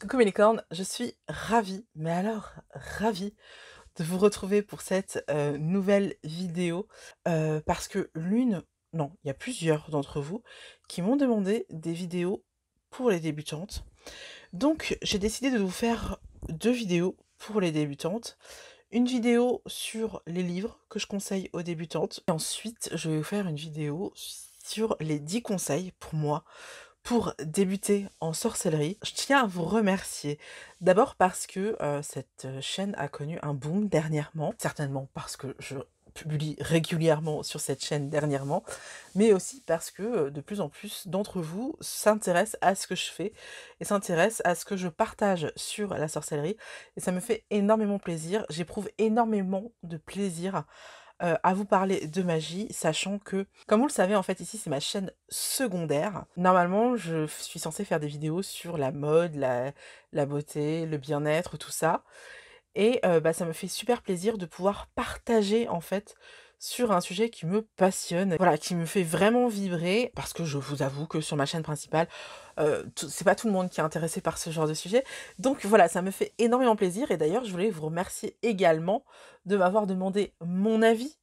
Coucou mes licornes, je suis ravie, mais alors ravie de vous retrouver pour cette, nouvelle vidéo, parce que non, il y a plusieurs d'entre vous qui m'ont demandé des vidéos pour les débutantes. Donc j'ai décidé de vous faire 2 vidéos pour les débutantes. Une vidéo sur les livres que je conseille aux débutantes et ensuite je vais vous faire une vidéo sur les 10 conseils pour moi pour débuter en sorcellerie. Je tiens à vous remercier. D'abord parce que, cette, chaîne a connu un boom dernièrement, certainement parce que je publie régulièrement sur cette chaîne dernièrement, mais aussi parce que, de plus en plus d'entre vous s'intéressent à ce que je fais et s'intéressent à ce que je partage sur la sorcellerie et ça me fait énormément plaisir. J'éprouve énormément de plaisir à vous parler de magie, sachant que, comme vous le savez, en fait, ici, c'est ma chaîne secondaire. Normalement, je suis censée faire des vidéos sur la mode, la beauté, le bien-être, tout ça et bah, ça me fait super plaisir de pouvoir partager, en fait, sur un sujet qui me passionne, voilà, qui me fait vraiment vibrer. Parce que je vous avoue que sur ma chaîne principale, c'est pas tout le monde qui est intéressé par ce genre de sujet. Donc voilà, ça me fait énormément plaisir et d'ailleurs, je voulais vous remercier également de m'avoir demandé mon avis,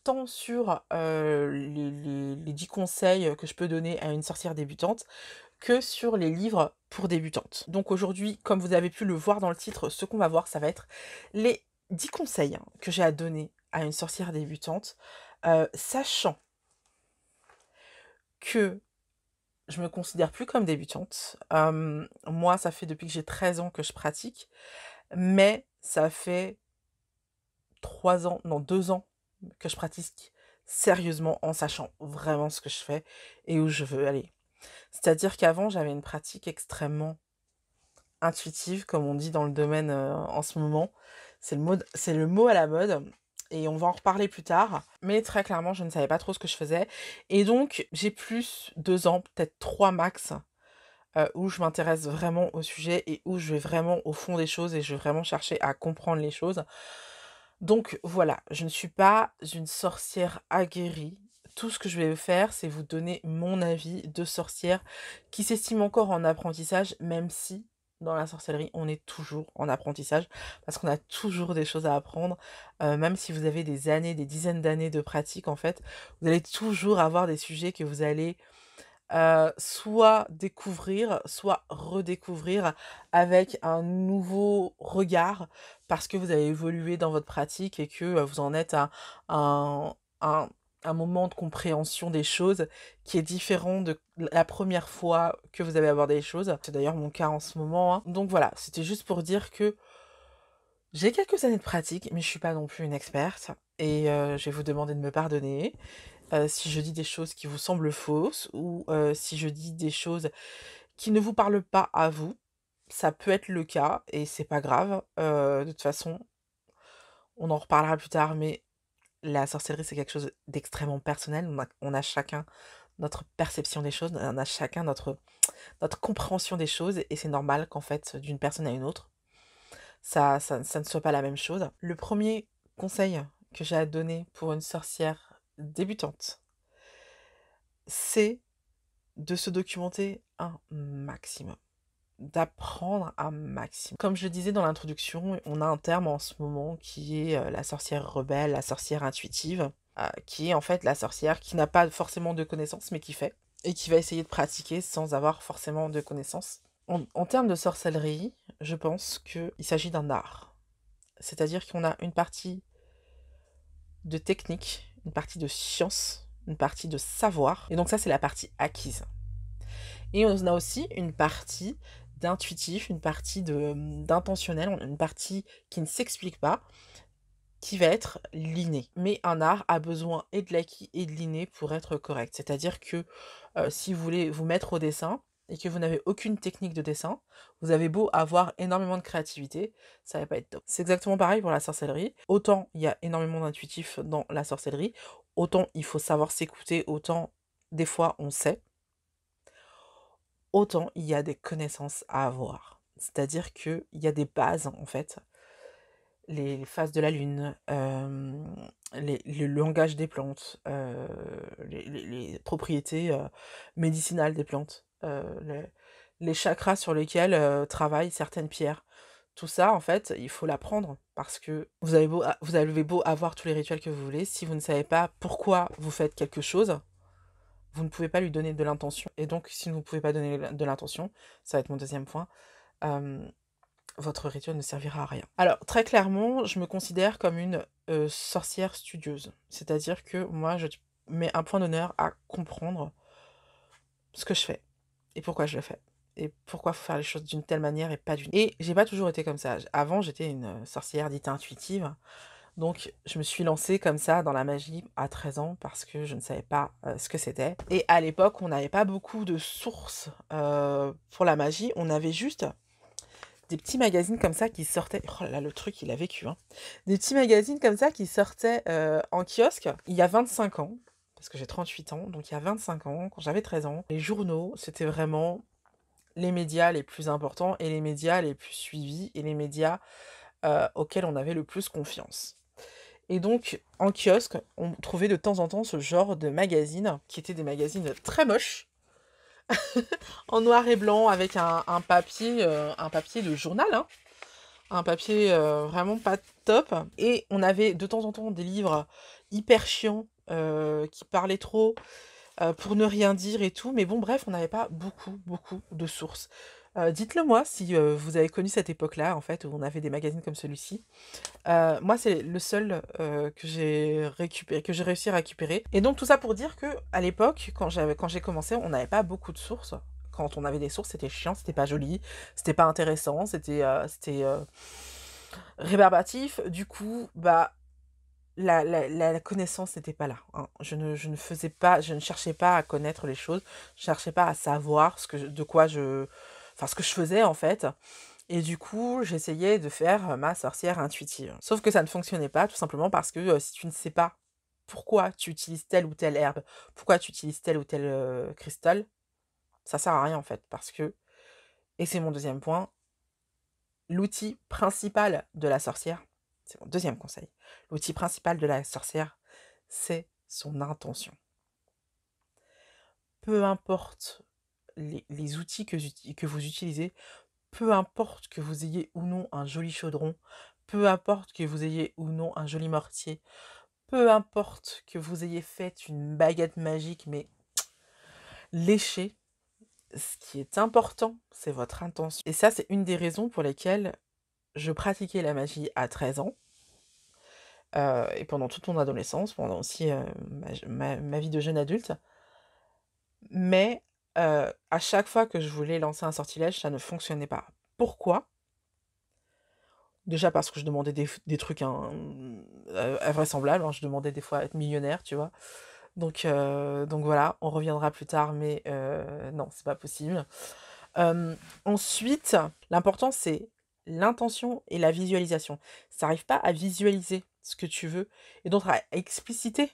tant sur, les 10 conseils que je peux donner à une sorcière débutante, que sur les livres pour débutantes. Donc aujourd'hui, comme vous avez pu le voir dans le titre, ce qu'on va voir, ça va être les 10 conseils que j'ai à donner à une sorcière débutante, sachant que je me considère plus comme débutante. Moi, ça fait depuis que j'ai 13 ans que je pratique, mais ça fait 3 ans, non 2 ans que je pratique sérieusement en sachant vraiment ce que je fais et où je veux aller. C'est-à-dire qu'avant, j'avais une pratique extrêmement intuitive, comme on dit dans le domaine, en ce moment. C'est le mot à la mode et on va en reparler plus tard. Mais très clairement, je ne savais pas trop ce que je faisais et donc j'ai plus 2 ans, peut-être 3 max, où je m'intéresse vraiment au sujet et où je vais vraiment au fond des choses et je vais vraiment chercher à comprendre les choses. Donc voilà, je ne suis pas une sorcière aguerrie. Tout ce que je vais faire, c'est vous donner mon avis de sorcière qui s'estime encore en apprentissage, même si dans la sorcellerie, on est toujours en apprentissage, parce qu'on a toujours des choses à apprendre. Même si vous avez des années, des dizaines d'années de pratique, en fait, vous allez toujours avoir des sujets que vous allez soit découvrir, soit redécouvrir avec un nouveau regard parce que vous avez évolué dans votre pratique et que, vous en êtes à un un un moment de compréhension des choses qui est différent de la première fois que vous avez abordé les choses. C'est d'ailleurs mon cas en ce moment, hein. Donc voilà, c'était juste pour dire que j'ai quelques années de pratique, mais je suis pas non plus une experte et je vais vous demander de me pardonner. Si je dis des choses qui vous semblent fausses ou si je dis des choses qui ne vous parlent pas à vous, ça peut être le cas et c'est pas grave. De toute façon, on en reparlera plus tard, mais la sorcellerie, c'est quelque chose d'extrêmement personnel. On a chacun notre perception des choses, on a chacun notre compréhension des choses et c'est normal qu'en fait, d'une personne à une autre, ça ne soit pas la même chose. Le premier conseil que j'ai à donner pour une sorcière débutante, c'est de se documenter un maximum, d'apprendre un maximum. Comme je le disais dans l'introduction, on a un terme en ce moment qui est, la sorcière rebelle, la sorcière intuitive, qui est en fait la sorcière qui n'a pas forcément de connaissances, mais qui fait et qui va essayer de pratiquer sans avoir forcément de connaissances. En termes de sorcellerie, je pense qu'il s'agit d'un art. C'est-à-dire qu'on a une partie de technique, une partie de science, une partie de savoir et donc ça, c'est la partie acquise. Et on a aussi une partie d'intuitif, une partie d'intentionnel, une partie qui ne s'explique pas, qui va être l'inné. Mais un art a besoin et de l'acquis et de l'inné pour être correct. C'est-à-dire que, si vous voulez vous mettre au dessin et que vous n'avez aucune technique de dessin, vous avez beau avoir énormément de créativité, ça va pas être top. C'est exactement pareil pour la sorcellerie. Autant il y a énormément d'intuitif dans la sorcellerie, autant il faut savoir s'écouter, autant des fois on sait. Autant il y a des connaissances à avoir. C'est-à-dire qu'il y a des bases, en fait, les phases de la lune, le langage des plantes, les propriétés, médicinales des plantes, les chakras sur lesquels travaillent certaines pierres. Tout ça, en fait, il faut l'apprendre parce que vous avez beau avoir tous les rituels que vous voulez, si vous ne savez pas pourquoi vous faites quelque chose, vous ne pouvez pas lui donner de l'intention. Et donc, si vous ne pouvez pas donner de l'intention, ça va être mon deuxième point, votre rituel ne servira à rien. Alors, très clairement, je me considère comme une sorcière studieuse. C'est-à-dire que moi, je mets un point d'honneur à comprendre ce que je fais et pourquoi je le fais. Et pourquoi faut faire les choses d'une telle manière et pas d'une. Et j'ai pas toujours été comme ça. Avant, j'étais une sorcière dite intuitive. Donc, je me suis lancée comme ça dans la magie à 13 ans parce que je ne savais pas ce que c'était. Et à l'époque, on n'avait pas beaucoup de sources pour la magie. On avait juste des petits magazines comme ça qui sortaient. Oh là, le truc, il a vécu, hein. Des petits magazines comme ça qui sortaient en kiosque il y a 25 ans. Parce que j'ai 38 ans, donc il y a 25 ans, quand j'avais 13 ans, les journaux, c'était vraiment les médias les plus importants et les médias les plus suivis et les médias auxquels on avait le plus confiance. Et donc, en kiosque, on trouvait de temps en temps ce genre de magazines, qui étaient des magazines très moches, en noir et blanc, avec un papier de journal, hein, un papier vraiment pas top. Et on avait de temps en temps des livres hyper chiants, qui parlaient trop, pour ne rien dire et tout. Mais bon, bref, on n'avait pas beaucoup de sources. Dites-le moi si vous avez connu cette époque-là, en fait, où on avait des magazines comme celui-ci. Moi, c'est le seul que j'ai récupéré, que j'ai réussi à récupérer. Et donc, tout ça pour dire que à l'époque, quand j'ai commencé, on n'avait pas beaucoup de sources. Quand on avait des sources, c'était chiant, c'était pas joli, c'était pas intéressant, c'était rébarbatif. Du coup, bah, la connaissance n'était pas là, hein. Je ne faisais pas, je ne cherchais pas à connaître les choses, je cherchais pas à savoir ce que je faisais en fait. Et du coup, j'essayais de faire ma sorcière intuitive. Sauf que ça ne fonctionnait pas, tout simplement parce que si tu ne sais pas pourquoi tu utilises telle ou telle herbe, pourquoi tu utilises tel ou tel cristal, ça sert à rien en fait. Parce que, et c'est mon deuxième point, l'outil principal de la sorcière, c'est mon deuxième conseil, l'outil principal de la sorcière, c'est son intention. Peu importe les outils que vous utilisez, peu importe que vous ayez ou non un joli chaudron, peu importe que vous ayez ou non un joli mortier, peu importe que vous ayez fait une baguette magique, mais léchée, ce qui est important, c'est votre intention. Et ça, c'est une des raisons pour lesquelles je pratiquais la magie à 13 ans, et pendant toute mon adolescence, pendant aussi ma vie de jeune adulte. Mais à chaque fois que je voulais lancer un sortilège, ça ne fonctionnait pas. Pourquoi? Déjà parce que je demandais des trucs invraisemblables, hein. Je demandais des fois à être millionnaire, tu vois? Donc voilà, on reviendra plus tard, mais non, c'est pas possible. Ensuite, l'important, c'est l'intention et la visualisation. Si tu arrives pas à visualiser ce que tu veux et donc à expliciter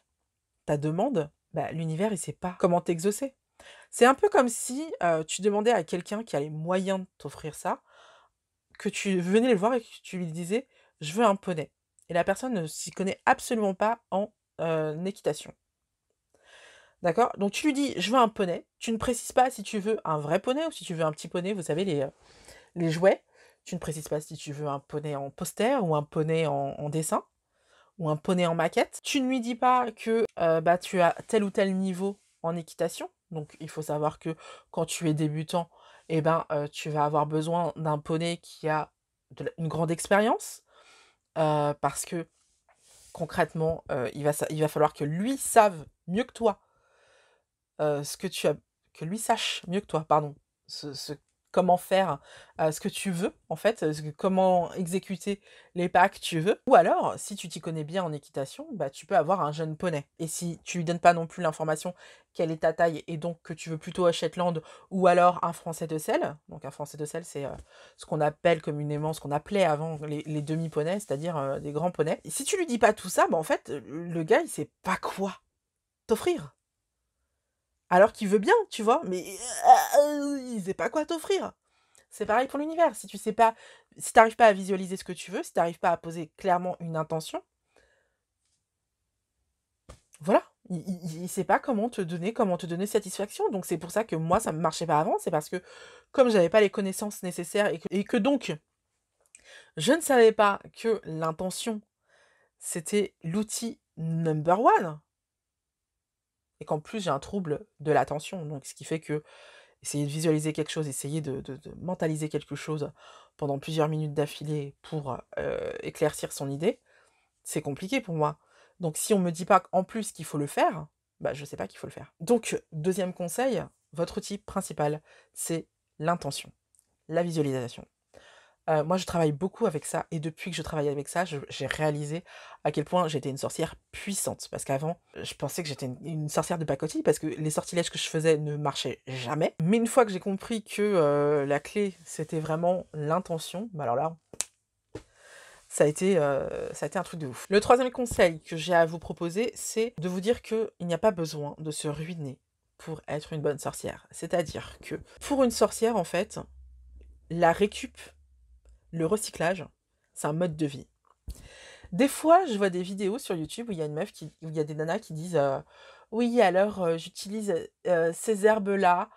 ta demande, bah, l'univers, il sait pas comment t'exaucer. C'est un peu comme si, tu demandais à quelqu'un qui a les moyens de t'offrir ça, que tu venais le voir et que tu lui disais: «Je veux un poney» et la personne ne s'y connaît absolument pas en équitation. D'accord? Donc tu lui dis: «Je veux un poney». Tu ne précises pas si tu veux un vrai poney ou si tu veux un petit poney, vous savez les jouets. Tu ne précises pas si tu veux un poney en poster ou un poney en dessin ou un poney en maquette. Tu ne lui dis pas que, bah, tu as tel ou tel niveau en équitation. Donc il faut savoir que quand tu es débutant et ben, tu vas avoir besoin d'un poney qui a une grande expérience, parce que concrètement, il va falloir que lui sache mieux que toi ce que tu as que lui sache mieux que toi, pardon, comment faire, ce que tu veux, en fait, comment exécuter les pas que tu veux. Ou alors, si tu t'y connais bien en équitation, bah, tu peux avoir un jeune poney. Et si tu lui donnes pas non plus l'information quelle est ta taille et donc que tu veux plutôt un Shetland ou alors un Français de selle. Donc un Français de selle, c'est ce qu'on appelle communément, ce qu'on appelait avant les demi-poneys, c'est-à-dire des grands poneys. Et si tu lui dis pas tout ça, bah, en fait, le gars, il sait pas quoi t'offrir. Alors qu'il veut bien, tu vois? Mais il sait pas quoi t'offrir. C'est pareil pour l'univers. Si tu sais pas, si t'arrives pas à visualiser ce que tu veux, si t'arrives pas à poser clairement une intention, voilà, Il sait pas comment te donner satisfaction. Donc c'est pour ça que moi, ça ne marchait pas avant. C'est parce que comme j'avais pas les connaissances nécessaires et que donc je ne savais pas que l'intention, c'était l'outil number one et qu'en plus j'ai un trouble de l'attention. Donc ce qui fait que essayer de visualiser quelque chose, essayer de mentaliser quelque chose pendant plusieurs minutes d'affilée pour, éclaircir son idée, c'est compliqué pour moi. Donc si on me dit pas en plus qu'il faut le faire, bah, je sais pas qu'il faut le faire. Donc deuxième conseil, votre outil principal, c'est l'intention, la visualisation. Moi je travaille beaucoup avec ça et depuis que je travaille avec ça, j'ai réalisé à quel point j'étais une sorcière puissante. Parce qu'avant, je pensais que j'étais une sorcière de pacotille parce que les sortilèges que je faisais ne marchaient jamais. Mais une fois que j'ai compris que, la clé, c'était vraiment l'intention, bah, alors là, ça a été un truc de ouf. Le troisième conseil que j'ai à vous proposer, c'est de vous dire qu'il n'y a pas besoin de se ruiner pour être une bonne sorcière. C'est-à-dire que pour une sorcière, en fait, la récup, le recyclage, c'est un mode de vie. Des fois, je vois des vidéos sur YouTube où il y a une meuf où il y a des nanas qui disent oui, alors j'utilise ces herbes-là,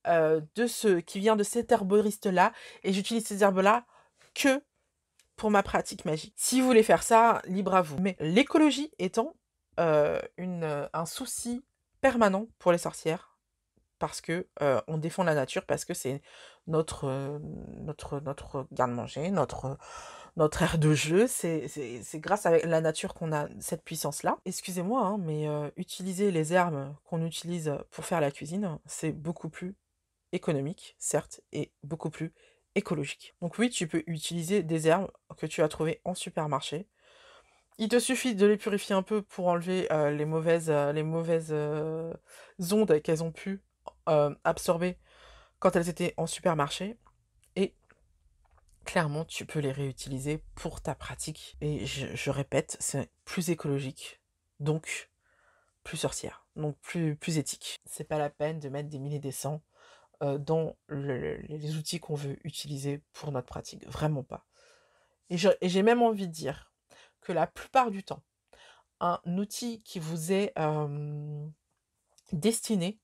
qui vient de cet herboriste-là, et j'utilise ces herbes-là que pour ma pratique magique. Si vous voulez faire ça, libre à vous. Mais l'écologie étant un souci permanent pour les sorcières, parce que on défend la nature, parce que c'est notre garde-manger, notre aire de jeu, c'est grâce à la nature qu'on a cette puissance-là. Excusez-moi, hein, mais utiliser les herbes qu'on utilise pour faire la cuisine, c'est beaucoup plus économique, certes, et beaucoup plus écologique. Donc oui, tu peux utiliser des herbes que tu as trouvées en supermarché. Il te suffit de les purifier un peu pour enlever les mauvaises ondes qu'elles ont pu absorber quand elles étaient en supermarché. Et clairement, tu peux les réutiliser pour ta pratique. Et je répète, c'est plus écologique, donc plus sorcière, donc plus éthique. C'est pas la peine de mettre des milliers des cents dans les outils qu'on veut utiliser pour notre pratique. Vraiment pas. Et j'ai même envie de dire que la plupart du temps, un outil qui vous est destiné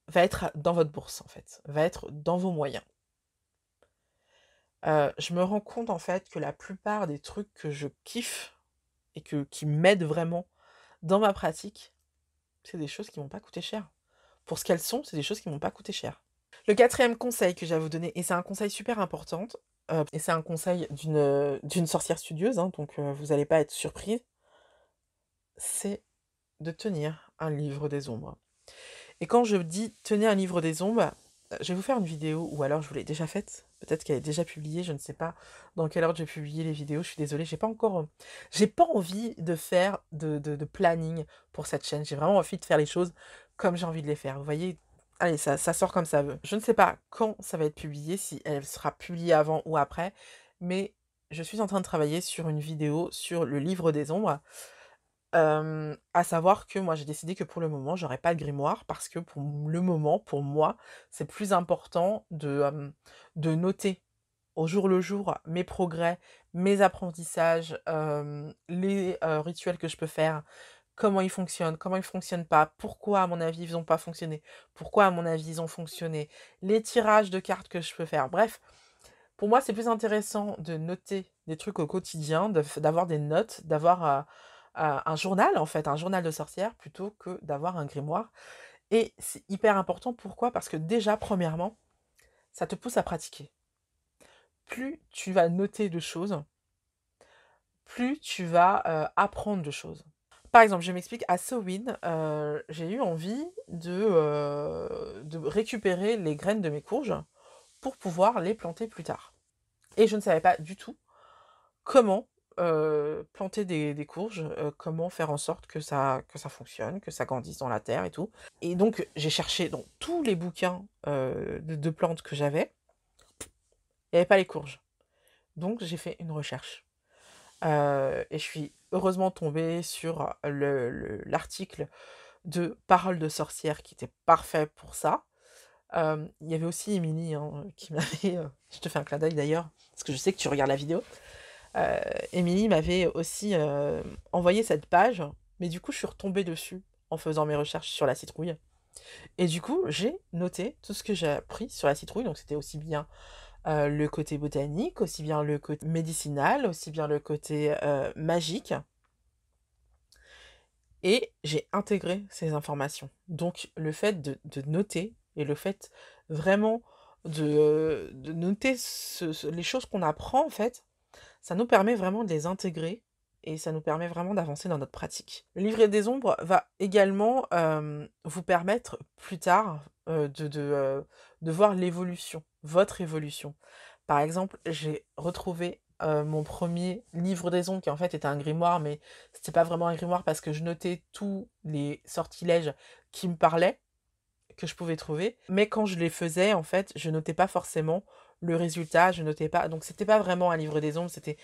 va être dans votre bourse, en fait, va être dans vos moyens. Je me rends compte, en fait, que la plupart des trucs que je kiffe et qui m'aident vraiment dans ma pratique, c'est des choses qui m'ont pas coûté cher. Pour ce qu'elles sont, c'est des choses qui m'ont pas coûté cher. Le quatrième conseil que j'ai à vous donner, et c'est un conseil super important, et c'est un conseil d'une sorcière studieuse, hein, donc vous allez pas être surprise, c'est de tenir un livre des ombres. Et quand je dis tenez un livre des ombres, je vais vous faire une vidéo, ou alors je vous l'ai déjà faite, peut-être qu'elle est déjà publiée, je ne sais pas dans quelle ordre j'ai publié les vidéos, je suis désolée, j'ai pas envie de faire de planning pour cette chaîne, j'ai vraiment envie de faire les choses comme j'ai envie de les faire, vous voyez, allez, ça sort comme ça veut. Je ne sais pas quand ça va être publié, si elle sera publiée avant ou après, mais je suis en train de travailler sur une vidéo sur le livre des ombres. À savoir que moi j'ai décidé que pour le moment j'aurais pas de grimoire parce que pour le moment, pour moi, c'est plus important de noter au jour le jour mes progrès, mes apprentissages, les rituels que je peux faire, comment ils fonctionnent pas, pourquoi à mon avis ils ont pas fonctionné, pourquoi à mon avis ils ont fonctionné, les tirages de cartes que je peux faire. Bref, pour moi c'est plus intéressant de noter des trucs au quotidien, d'avoir des notes, d'avoir un journal, en fait, un journal de sorcière, plutôt que d'avoir un grimoire. Et c'est hyper important, pourquoi? Parce que déjà, premièrement, ça te pousse à pratiquer. Plus tu vas noter de choses, plus tu vas apprendre de choses. Par exemple, je m'explique, à Samhain, j'ai eu envie de récupérer les graines de mes courges pour pouvoir les planter plus tard. Et je ne savais pas du tout comment planter des courges, comment faire en sorte que ça fonctionne, que ça grandisse dans la terre et tout. Et donc j'ai cherché dans tous les bouquins de plantes que j'avais, il n'y avait pas les courges. Donc j'ai fait une recherche. Et je suis heureusement tombée sur l'article de Paroles de sorcière qui était parfait pour ça. Il y avait aussi Émilie hein, qui m'avait... je te fais un clin d'œil d'ailleurs, parce que je sais que tu regardes la vidéo. Émilie m'avait aussi envoyé cette page Mais du coup, je suis retombée dessus en faisant mes recherches sur la citrouille et du coup, j'ai noté tout ce que j'ai appris sur la citrouille, donc c'était aussi bien, le côté botanique, aussi bien le côté médicinal, aussi bien le côté, magique et j'ai intégré ces informations. Donc le fait de noter et le fait vraiment de noter les choses qu'on apprend en fait, ça nous permet vraiment de les intégrer et ça nous permet vraiment d'avancer dans notre pratique. Le livret des ombres va également, vous permettre plus tard, de voir l'évolution, votre évolution. Par exemple, j'ai retrouvé, mon premier livre des ombres qui en fait était un grimoire, mais c'était pas vraiment un grimoire parce que je notais tous les sortilèges qui me parlaient, que je pouvais trouver. Mais quand je les faisais, en fait, je notais pas forcément le résultat, je notais pas donc c'était pas vraiment un livre des ombres, c'était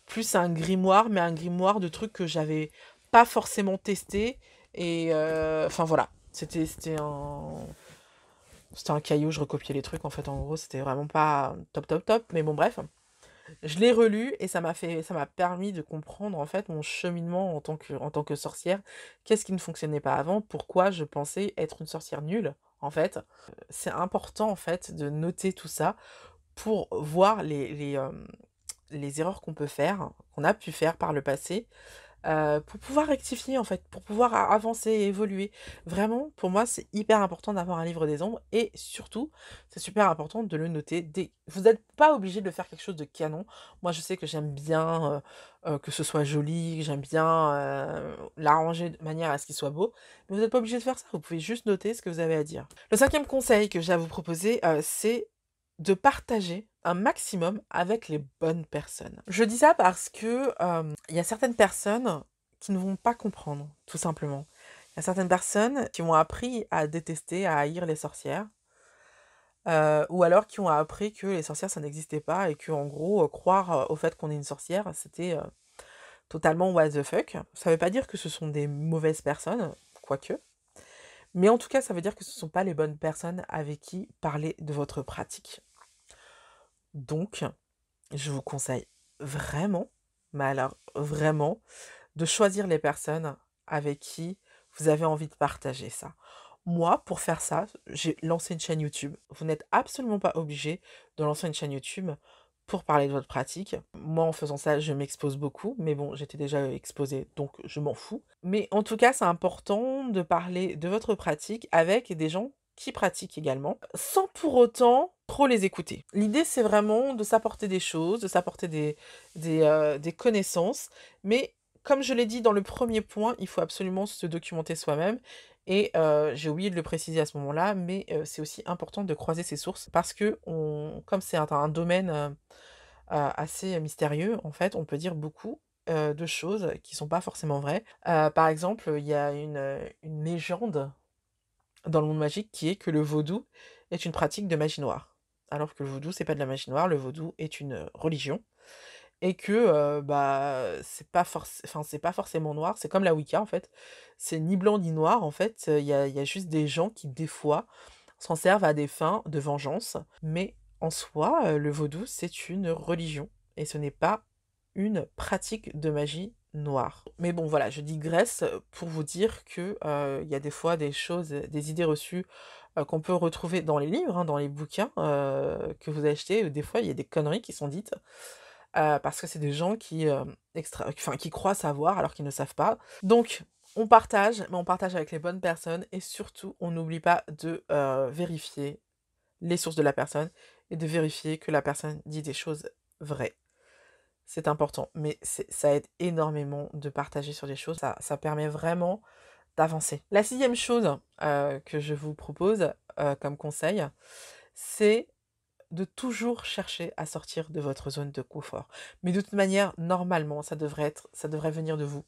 plus un grimoire, mais un grimoire de trucs que j'avais pas forcément testé et enfin voilà. C'était un caillou, je recopiais les trucs en fait, en gros, c'était vraiment pas top, top, top, mais bon bref. Je l'ai relu et ça m'a permis de comprendre en fait mon cheminement en tant que sorcière. Qu'est-ce qui ne fonctionnait pas avant? Pourquoi je pensais être une sorcière nulle, en fait. C'est important en fait de noter tout ça pour voir les erreurs qu'on peut faire, qu'on a pu faire par le passé, pour pouvoir rectifier en fait, pour pouvoir avancer et évoluer. Vraiment, pour moi, c'est hyper important d'avoir un livre des ombres et surtout, c'est super important de le noter. Vous n'êtes pas obligé de faire quelque chose de canon. Moi, je sais que j'aime bien que ce soit joli, que j'aime bien l'arranger de manière à ce qu'il soit beau, mais vous n'êtes pas obligé de faire ça. Vous pouvez juste noter ce que vous avez à dire. Le cinquième conseil que j'ai à vous proposer, c'est de partager un maximum avec les bonnes personnes. Je dis ça parce que, il y a certaines personnes qui ne vont pas comprendre, tout simplement. Il y a certaines personnes qui ont appris à détester, à haïr les sorcières, ou alors qui ont appris que les sorcières, ça n'existait pas et qu'en gros, croire, au fait qu'on est une sorcière, c'était, totalement what the fuck. Ça veut pas dire que ce sont des mauvaises personnes, quoique, mais en tout cas, ça veut dire que ce ne sont pas les bonnes personnes avec qui parler de votre pratique. Donc, je vous conseille vraiment, mais alors vraiment, de choisir les personnes avec qui vous avez envie de partager ça. Moi, pour faire ça, j'ai lancé une chaîne YouTube. Vous n'êtes absolument pas obligé de lancer une chaîne YouTube pour parler de votre pratique. Moi, en faisant ça, je m'expose beaucoup, mais bon, j'étais déjà exposée, donc je m'en fous. Mais en tout cas, c'est important de parler de votre pratique avec des gens qui pratiquent également, sans pour autant trop les écouter. L'idée, c'est vraiment de s'apporter des choses, de s'apporter des connaissances, mais comme je l'ai dit dans le premier point, il faut absolument se documenter soi-même et j'ai oublié de le préciser à ce moment-là, mais c'est aussi important de croiser ses sources parce que comme c'est un domaine, assez mystérieux, en fait, on peut dire beaucoup, de choses qui sont pas forcément vraies. Par exemple, il y a une légende dans le monde magique qui est que le vaudou est une pratique de magie noire. Alors que le vaudou, c'est pas de la magie noire, le vaudou est une religion et que, bah, c'est pas forcément noir, c'est comme la Wicca, en fait. C'est ni blanc ni noir, en fait, il y a juste des gens qui, des fois, s'en servent à des fins de vengeance, mais en soi, le vaudou, c'est une religion et ce n'est pas une pratique de magie noire. Mais bon, voilà, je digresse, pour vous dire que, il y a des fois des choses, des idées reçues, qu'on peut retrouver dans les livres, hein, dans les bouquins, que vous achetez, des fois, il y a des conneries qui sont dites. Parce que c'est des gens qui, qui croient savoir alors qu'ils ne savent pas. Donc on partage, mais on partage avec les bonnes personnes et surtout on n'oublie pas de, vérifier les sources de la personne et de vérifier que la personne dit des choses vraies. C'est important, mais ça aide énormément de partager sur des choses, ça permet vraiment d'avancer. La sixième chose, que je vous propose, comme conseil, c'est de toujours chercher à sortir de votre zone de confort. Mais de toute manière, normalement, ça devrait venir de vous.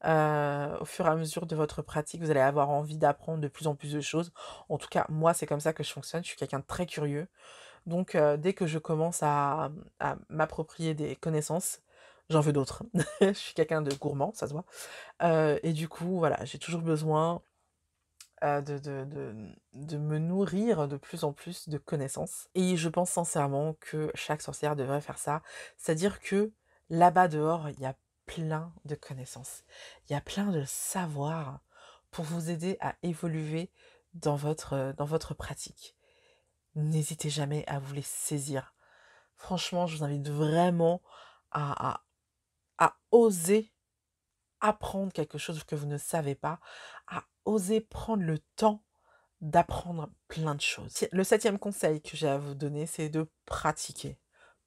Au fur et à mesure de votre pratique, vous allez avoir envie d'apprendre de plus en plus de choses. En tout cas, moi, c'est comme ça que je fonctionne. Je suis quelqu'un de très curieux. Donc, dès que je commence à m'approprier des connaissances, j'en veux d'autres. Je suis quelqu'un de gourmand, ça se voit. Et du coup, voilà, j'ai toujours besoin de me nourrir de plus en plus de connaissances. Et je pense sincèrement que chaque sorcière devrait faire ça. C'est-à-dire que là-bas dehors, il y a plein de connaissances. Il y a plein de savoirs pour vous aider à évoluer dans votre pratique. N'hésitez jamais à vous les saisir. Franchement, je vous invite vraiment à, à, à oser apprendre quelque chose que vous ne savez pas, à oser prendre le temps d'apprendre plein de choses. Le 7e conseil que j'ai à vous donner, c'est de pratiquer.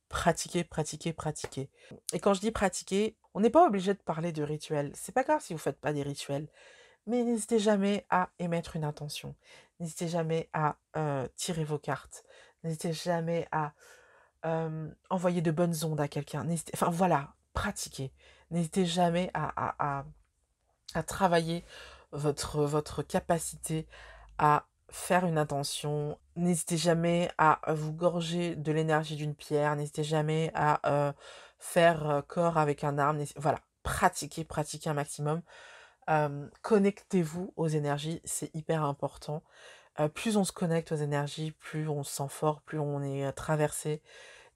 Pratiquer, pratiquer, pratiquer. Et quand je dis pratiquer, on n'est pas obligé de parler de rituels. C'est pas grave si vous faites pas des rituels. Mais n'hésitez jamais à émettre une intention. N'hésitez jamais à tirer vos cartes. N'hésitez jamais à envoyer de bonnes ondes à quelqu'un. Enfin voilà, pratiquez. N'hésitez jamais à travailler votre capacité à faire une intention. N'hésitez jamais à vous gorger de l'énergie d'une pierre. N'hésitez jamais à faire corps avec un arbre. Voilà, pratiquez, pratiquez un maximum. Connectez-vous aux énergies, c'est hyper important. Plus on se connecte aux énergies, plus on se sent fort, plus on est traversé.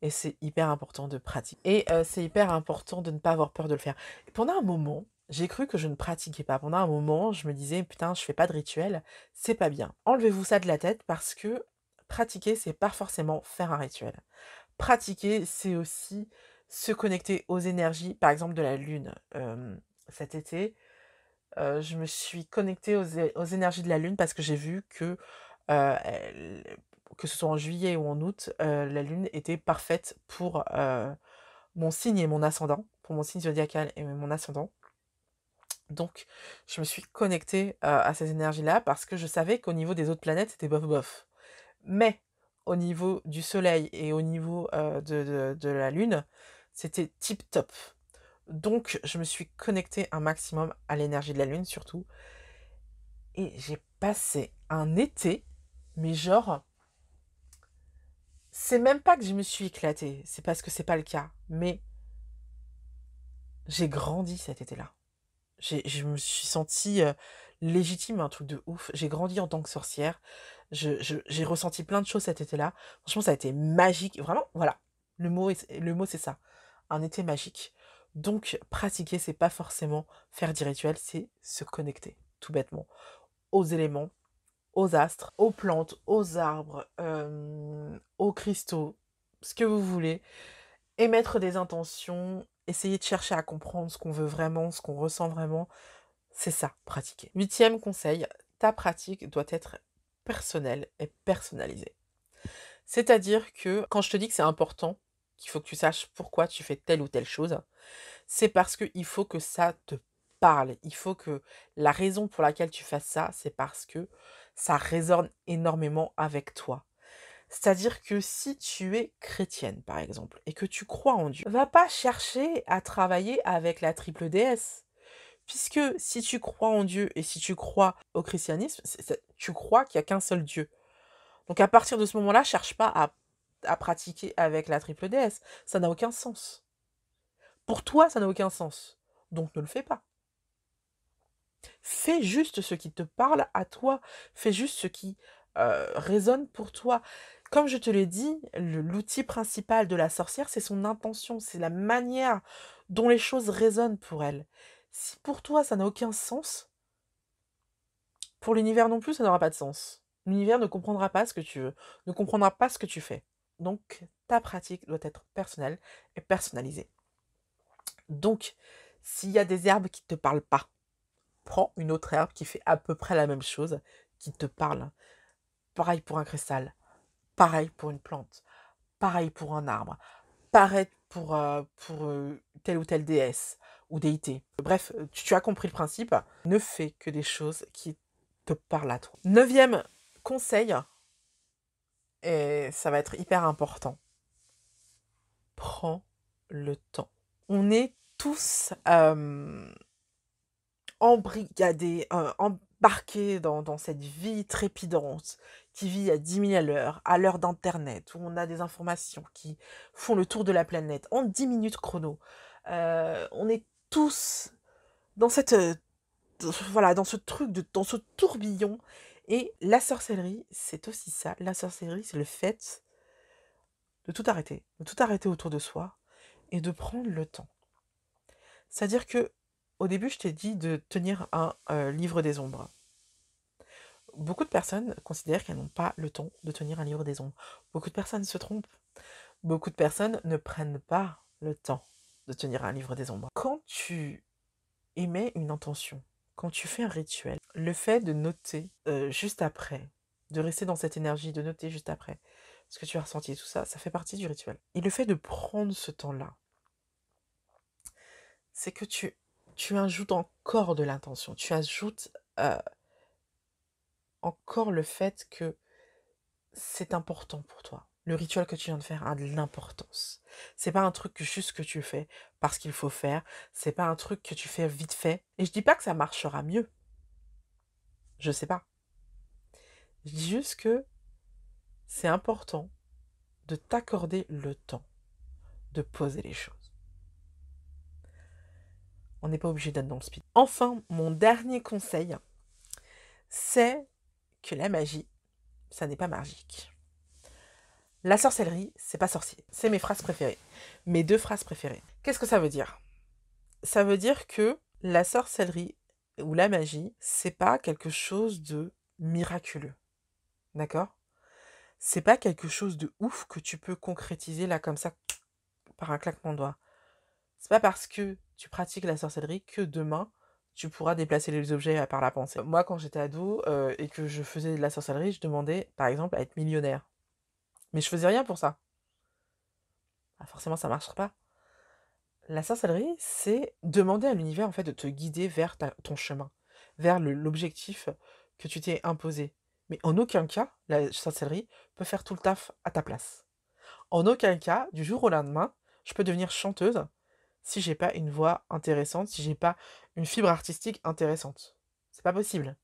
Et c'est hyper important de pratiquer. Et c'est hyper important de ne pas avoir peur de le faire. Et pendant un moment, j'ai cru que je ne pratiquais pas. Pendant un moment, je me disais, putain, je fais pas de rituel, c'est pas bien. Enlevez-vous ça de la tête parce que pratiquer, c'est pas forcément faire un rituel. Pratiquer, c'est aussi se connecter aux énergies, par exemple de la lune. Cet été, je me suis connectée aux énergies de la lune parce que j'ai vu que, que ce soit en juillet ou en août, la lune était parfaite pour mon signe et mon ascendant, pour mon signe zodiacal et mon ascendant. Donc, je me suis connectée à ces énergies-là parce que je savais qu'au niveau des autres planètes, c'était bof bof. Mais au niveau du soleil et au niveau de la lune, c'était tip top. Donc, je me suis connectée un maximum à l'énergie de la lune, surtout. Et j'ai passé un été, mais genre, c'est même pas que je me suis éclatée, c'est parce que c'est pas le cas, mais j'ai grandi cet été-là. Je me suis sentie légitime, un truc de ouf. J'ai grandi en tant que sorcière. J'ai ressenti plein de choses cet été-là. Franchement, ça a été magique. Vraiment, voilà. Le mot c'est ça. Un été magique. Donc, pratiquer, c'est pas forcément faire du rituel, c'est se connecter, tout bêtement, aux éléments, aux astres, aux plantes, aux arbres, aux cristaux, ce que vous voulez. Émettre des intentions, essayer de chercher à comprendre ce qu'on veut vraiment, ce qu'on ressent vraiment. C'est ça, pratiquer. 8e conseil, ta pratique doit être personnelle et personnalisée. C'est-à-dire que quand je te dis que c'est important, qu'il faut que tu saches pourquoi tu fais telle ou telle chose, c'est parce qu'il faut que ça te parle. Il faut que la raison pour laquelle tu fasses ça, c'est parce que ça résonne énormément avec toi. C'est-à-dire que si tu es chrétienne, par exemple, et que tu crois en Dieu, va pas chercher à travailler avec la triple déesse. Puisque si tu crois en Dieu et si tu crois au christianisme, tu crois qu'il n'y a qu'un seul Dieu. Donc à partir de ce moment-là, cherche pas à pratiquer avec la triple déesse. Ça n'a aucun sens. Pour toi, ça n'a aucun sens. Donc ne le fais pas. Fais juste ce qui te parle à toi. Fais juste ce qui résonne pour toi. Comme je te l'ai dit, l'outil principal de la sorcière, c'est son intention, c'est la manière dont les choses résonnent pour elle. Si pour toi, ça n'a aucun sens, pour l'univers non plus, ça n'aura pas de sens. L'univers ne comprendra pas ce que tu veux, ne comprendra pas ce que tu fais. Donc, ta pratique doit être personnelle et personnalisée. Donc, s'il y a des herbes qui ne te parlent pas, prends une autre herbe qui fait à peu près la même chose, qui te parle. Pareil pour un cristal, pareil pour une plante, pareil pour un arbre, pareil pour telle ou telle déesse ou déité. Bref, tu as compris le principe. Ne fais que des choses qui te parlent à toi. 9e conseil, et ça va être hyper important. Prends le temps. On est tous embrigadés, embarqués dans cette vie trépidante qui vit à 10 000 à l'heure d'Internet, où on a des informations qui font le tour de la planète en 10 minutes chrono. On est tous dans cette, voilà, dans ce truc, dans ce tourbillon. Et la sorcellerie, c'est aussi ça. La sorcellerie, c'est le fait de tout arrêter autour de soi et de prendre le temps. C'est-à-dire que au début, je t'ai dit de tenir un livre des ombres. Beaucoup de personnes considèrent qu'elles n'ont pas le temps de tenir un livre des ombres. Beaucoup de personnes se trompent. Beaucoup de personnes ne prennent pas le temps de tenir un livre des ombres. Quand tu émets une intention, quand tu fais un rituel, le fait de noter juste après, de rester dans cette énergie, de noter juste après ce que tu as ressenti, tout ça, ça fait partie du rituel. Et le fait de prendre ce temps-là, c'est que tu ajoutes encore de l'intention, tu ajoutes encore le fait que c'est important pour toi. Le rituel que tu viens de faire a de l'importance. C'est pas un truc juste que tu fais parce qu'il faut faire, c'est pas un truc que tu fais vite fait. Et je dis pas que ça marchera mieux. Je sais pas. Je dis juste que c'est important de t'accorder le temps de poser les choses. On n'est pas obligé d'être dans le speed. Enfin, mon dernier conseil, c'est que la magie, ça n'est pas magique. La sorcellerie, c'est pas sorcier. C'est mes phrases préférées. Mes 2 phrases préférées. Qu'est-ce que ça veut dire? Ça veut dire que la sorcellerie ou la magie, c'est pas quelque chose de miraculeux. D'accord? C'est pas quelque chose de ouf que tu peux concrétiser là comme ça par un claquement de doigts. C'est pas parce que tu pratiques la sorcellerie que demain tu pourras déplacer les objets par la pensée. Moi, quand j'étais ado et que je faisais de la sorcellerie, je demandais par exemple à être millionnaire. Mais je faisais rien pour ça. Ah, forcément, ça marchera pas. La sorcellerie, c'est demander à l'univers en fait de te guider vers ton chemin, vers l'objectif que tu t'es imposé. Mais en aucun cas, la sorcellerie peut faire tout le taf à ta place. En aucun cas, du jour au lendemain, je peux devenir chanteuse si j'ai pas une voix intéressante, si j'ai pas une fibre artistique intéressante. C'est pas possible.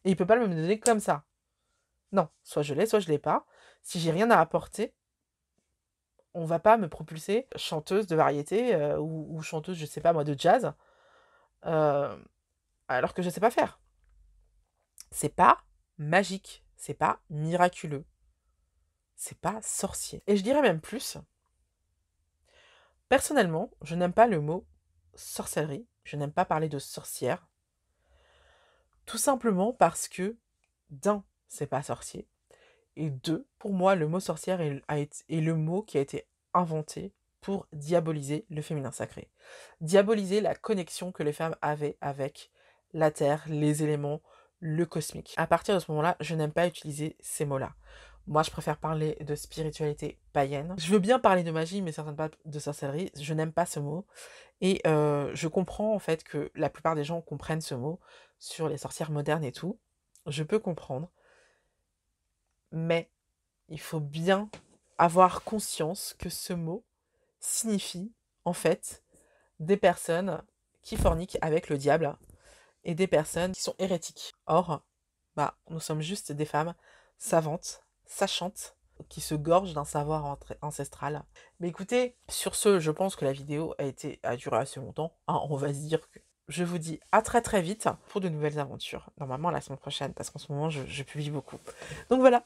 Et il peut pas me donner comme ça. Non, soit je l'ai, soit je l'ai pas. Si j'ai rien à apporter, on va pas me propulser chanteuse de variété ou chanteuse, je sais pas moi, de jazz, euh, alors que je sais pas faire. C'est pas magique, c'est pas miraculeux, c'est pas sorcier. Et je dirais même plus, personnellement, je n'aime pas le mot sorcellerie, je n'aime pas parler de sorcière, tout simplement parce que, d'un, c'est pas sorcier, et deux, pour moi, le mot sorcière est le mot qui a été inventé pour diaboliser le féminin sacré. Diaboliser la connexion que les femmes avaient avec la terre, les éléments, le cosmique. À partir de ce moment-là, je n'aime pas utiliser ces mots-là. Moi, je préfère parler de spiritualité païenne. Je veux bien parler de magie, mais certainement pas de sorcellerie. Je n'aime pas ce mot. Et je comprends en fait que la plupart des gens comprennent ce mot sur les sorcières modernes et tout. Je peux comprendre. Mais il faut bien avoir conscience que ce mot signifie, en fait, des personnes qui forniquent avec le diable et des personnes qui sont hérétiques. Or, nous sommes juste des femmes savantes, sachantes, qui se gorgent d'un savoir ancestral. Mais écoutez, sur ce, je pense que la vidéo a duré assez longtemps. Hein, on va se dire que je vous dis à très très vite pour de nouvelles aventures. Normalement la semaine prochaine, parce qu'en ce moment, je publie beaucoup. Donc voilà.